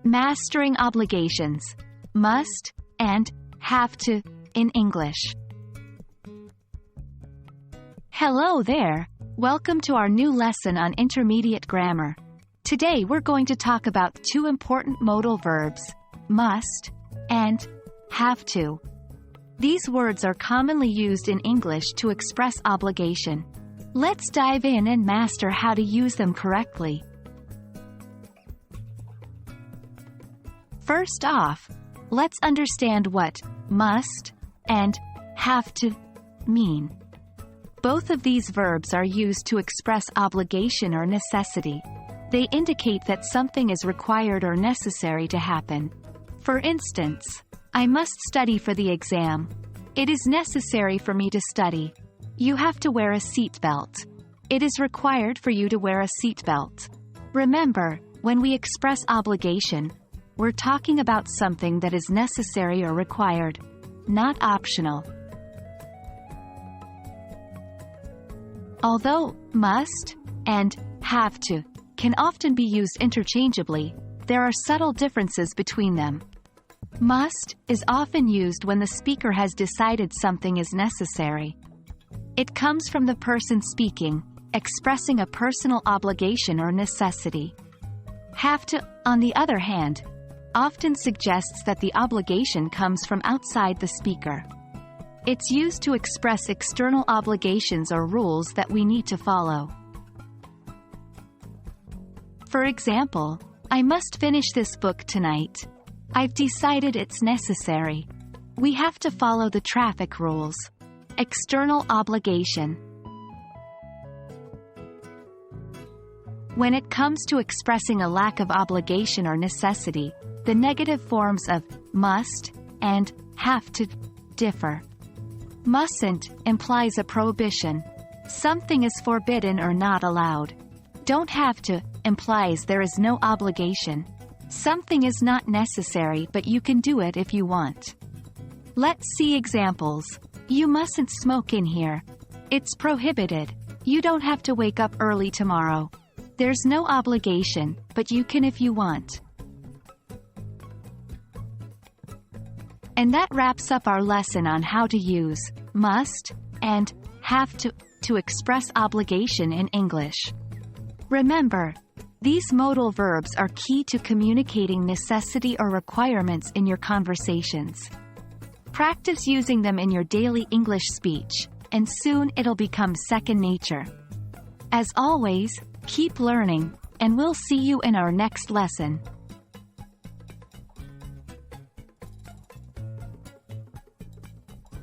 Mastering obligations, must, and have to, in English. Hello there! Welcome to our new lesson on intermediate grammar. Today we're going to talk about two important modal verbs, must and have to. These words are commonly used in English to express obligation. Let's dive in and master how to use them correctly. First off, let's understand what must and have to mean. Both of these verbs are used to express obligation or necessity. They indicate that something is required or necessary to happen. For instance, I must study for the exam. It is necessary for me to study. You have to wear a seatbelt. It is required for you to wear a seatbelt. Remember, when we express obligation, we're talking about something that is necessary or required, not optional. Although must and have to can often be used interchangeably, there are subtle differences between them. Must is often used when the speaker has decided something is necessary. It comes from the person speaking, expressing a personal obligation or necessity. Have to, on the other hand, often suggests that the obligation comes from outside the speaker. It's used to express external obligations or rules that we need to follow. For example, I must finish this book tonight. I've decided it's necessary. We have to follow the traffic rules. External obligation. When it comes to expressing a lack of obligation or necessity, the negative forms of must and have to differ. Mustn't implies a prohibition. Something is forbidden or not allowed. Don't have to implies there is no obligation. Something is not necessary but you can do it if you want. Let's see examples. You mustn't smoke in here. It's prohibited. You don't have to wake up early tomorrow. There's no obligation, but you can if you want. And that wraps up our lesson on how to use must and have to express obligation in English. Remember, these modal verbs are key to communicating necessity or requirements in your conversations. Practice using them in your daily English speech, and soon it'll become second nature. As always, keep learning, and we'll see you in our next lesson.